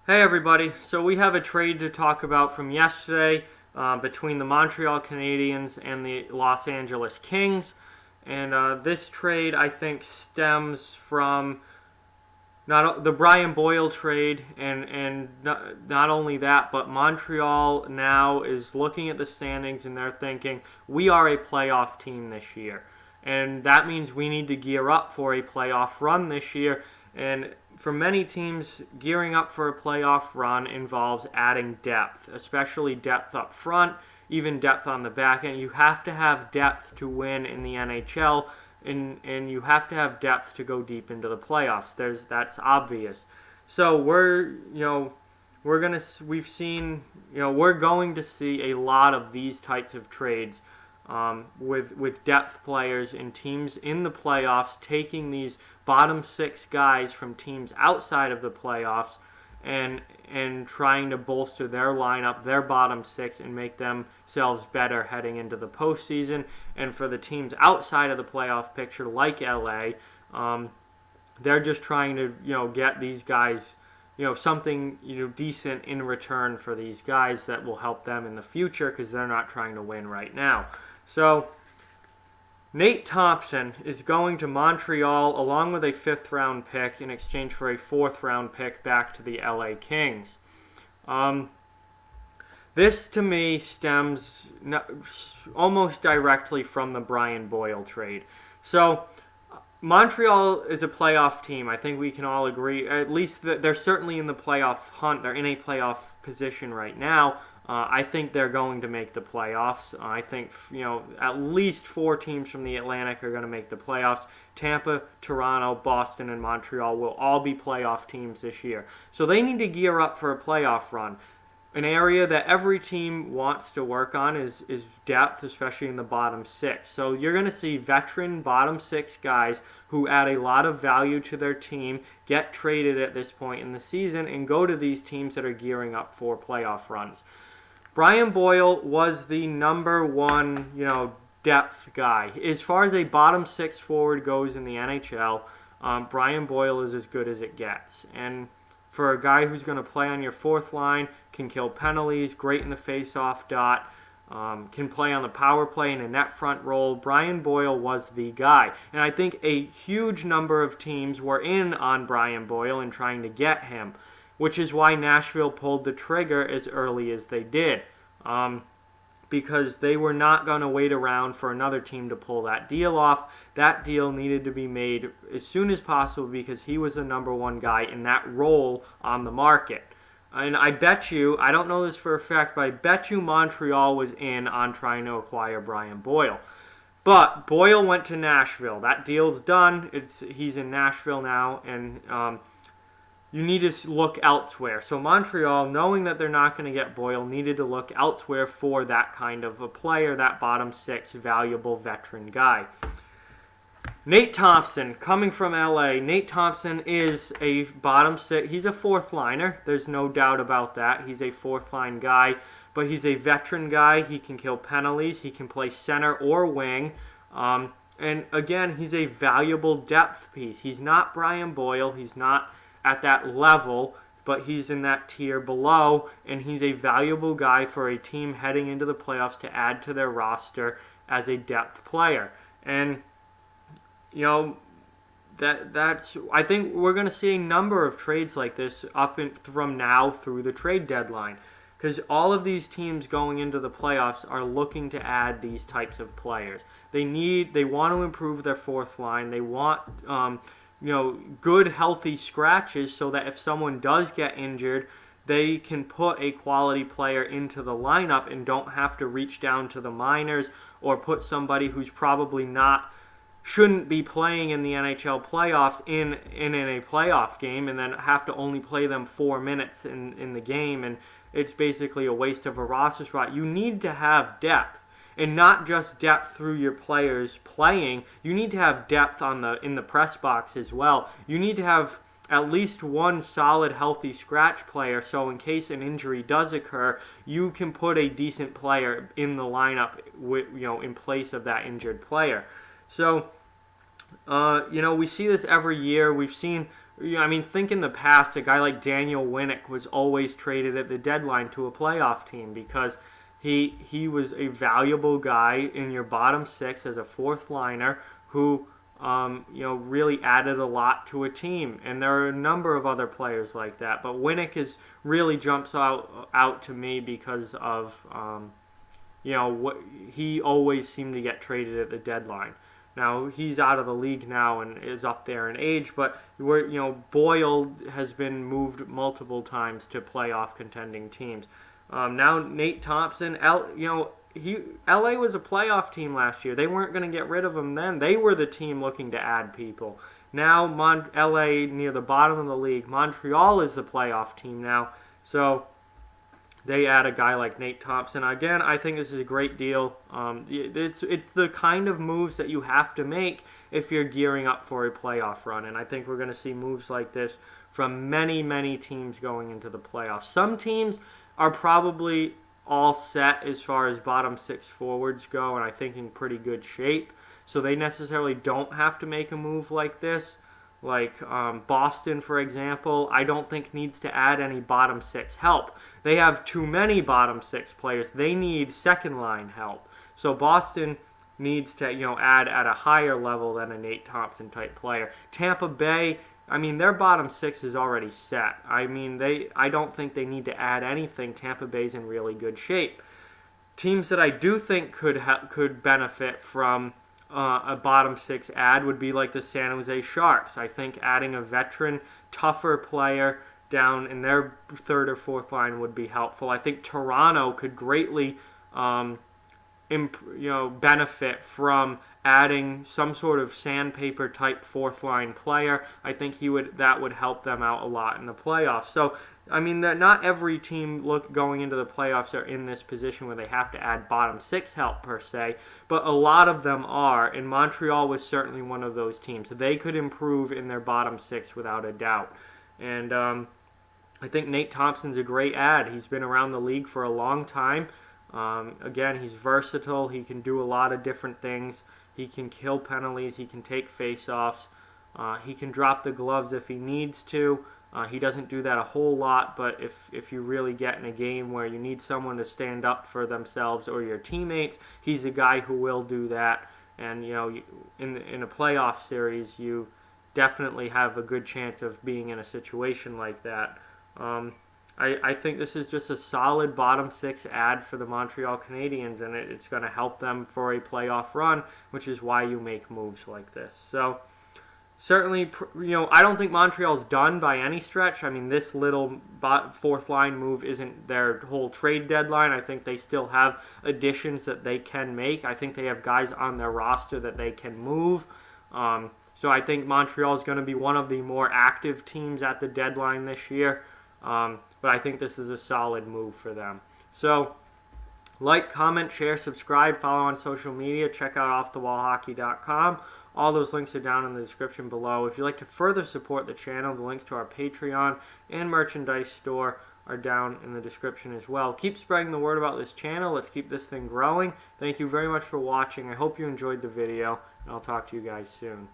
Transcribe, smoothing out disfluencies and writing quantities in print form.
Hey everybody, so we have a trade to talk about from yesterday between the Montreal Canadiens and the Los Angeles Kings. And this trade, I think, stems from not the Brian Boyle trade, and not only that, but Montreal now is looking at the standings and they're thinking, we are a playoff team this year. And that means we need to gear up for a playoff run this year. And for many teams, gearing up for a playoff run involves adding depth, especially depth up front, even depth on the back end. You have to have depth to win in the NHL, and you have to have depth to go deep into the playoffs. That's obvious. So we're going to see a lot of these types of trades with depth players and teams in the playoffs taking these bottom six guys from teams outside of the playoffs and trying to bolster their lineup, their bottom six, and make themselves better heading into the postseason. And for the teams outside of the playoff picture, like LA, they're just trying to get these guys something decent in return for these guys that will help them in the future because they're not trying to win right now. So Nate Thompson is going to Montreal along with a 5th-round pick in exchange for a 4th-round pick back to the LA Kings. This, to me, stems almost directly from the Brian Boyle trade. So Montreal is a playoff team. I think we can all agree. At least they're certainly in the playoff hunt. They're in a playoff position right now. I think they're going to make the playoffs. I think at least 4 teams from the Atlantic are going to make the playoffs. Tampa, Toronto, Boston, and Montreal will all be playoff teams this year. So they need to gear up for a playoff run. An area that every team wants to work on is depth, especially in the bottom 6. So you're going to see veteran bottom 6 guys who add a lot of value to their team get traded at this point in the season and go to these teams that are gearing up for playoff runs. Brian Boyle was the number one, depth guy. As far as a bottom 6 forward goes in the NHL, Brian Boyle is as good as it gets. And for a guy who's going to play on your 4th line, can kill penalties, great in the face-off dot, can play on the power play in a net front role, Brian Boyle was the guy. And I think a huge number of teams were in on Brian Boyle and trying to get him, which is why Nashville pulled the trigger as early as they did, because they were not going to wait around for another team to pull that deal off. That deal needed to be made as soon as possible because he was the number one guy in that role on the market. And I bet you, I don't know this for a fact, but I bet you Montreal was in on trying to acquire Brian Boyle. But Boyle went to Nashville. That deal's done. He's in Nashville now, and you need to look elsewhere. So Montreal, knowing that they're not going to get Boyle, needed to look elsewhere for that kind of a player, that bottom 6 valuable veteran guy. Nate Thompson, coming from LA. Nate Thompson is a bottom 6. He's a 4th liner. There's no doubt about that. He's a 4th line guy, but he's a veteran guy. He can kill penalties. He can play center or wing. And again, he's a valuable depth piece. He's not Brian Boyle. He's not at that level, but he's in that tier below, and he's a valuable guy for a team heading into the playoffs to add to their roster as a depth player. And that's I think we're going to see a number of trades like this from now through the trade deadline, because all of these teams going into the playoffs are looking to add these types of players. They want to improve their 4th line. They want good, healthy scratches so that if someone does get injured, they can put a quality player into the lineup and don't have to reach down to the minors or put somebody who's probably shouldn't be playing in the NHL playoffs in a playoff game and then have to only play them 4 minutes in the game, and it's basically a waste of a roster spot. You need to have depth. And not just depth through your players playing. You need to have depth in the press box as well. You need to have at least one solid, healthy scratch player, so in case an injury does occur, you can put a decent player in the lineup in place of that injured player. So, we see this every year. We've seen I mean, think in the past, a guy like Daniel Winnick was always traded at the deadline to a playoff team because he was a valuable guy in your bottom six as a fourth liner who really added a lot to a team. And there are a number of other players like that. But Winnick really jumps out to me because of what he always seemed to get traded at the deadline. Now he's out of the league now and is up there in age, but Boyle has been moved multiple times to playoff contending teams. Now Nate Thompson, LA was a playoff team last year. They weren't going to get rid of him then. They were the team looking to add people. Now LA near the bottom of the league. Montreal is the playoff team now, so they add a guy like Nate Thompson. Again, I think this is a great deal. It's the kind of moves that you have to make if you're gearing up for a playoff run. And I think we're going to see moves like this from many, many teams going into the playoffs. Some teams are probably all set as far as bottom six forwards go, and I think in pretty good shape. So they necessarily don't have to make a move like this. Like Boston, for example, I don't think needs to add any bottom six help. They have too many bottom six players. They need second line help. So Boston needs to add at a higher level than a Nate Thompson type player. Tampa Bay, I mean, their bottom six is already set. I mean, I don't think they need to add anything. Tampa Bay's in really good shape. Teams that I do think could benefit from a bottom six add would be like the San Jose Sharks. I think adding a veteran, tougher player down in their third or fourth line would be helpful. I think Toronto could greatly benefit from adding some sort of sandpaper type fourth line player. I think that would help them out a lot in the playoffs. So I mean, not every team going into the playoffs are in this position where they have to add bottom six help per se, but a lot of them are, and Montreal was certainly one of those teams. They could improve in their bottom six without a doubt. And I think Nate Thompson's a great add. He's been around the league for a long time. Again, he's versatile. He can do a lot of different things. He can kill penalties. He can take face-offs. He can drop the gloves if he needs to. He doesn't do that a whole lot, but if you really get in a game where you need someone to stand up for themselves or your teammates, he's a guy who will do that. And in a playoff series, you definitely have a good chance of being in a situation like that. I think this is just a solid bottom six add for the Montreal Canadiens, and it's going to help them for a playoff run, which is why you make moves like this. So certainly, I don't think Montreal's done by any stretch. I mean, this little fourth line move isn't their whole trade deadline. I think they still have additions that they can make. I think they have guys on their roster that they can move. So I think Montreal is going to be one of the more active teams at the deadline this year. But I think this is a solid move for them. So like, comment, share, subscribe, follow on social media. Check out offthewallhockey.com. All those links are down in the description below. If you'd like to further support the channel, the links to our Patreon and merchandise store are down in the description as well. Keep spreading the word about this channel. Let's keep this thing growing. Thank you very much for watching. I hope you enjoyed the video, and I'll talk to you guys soon.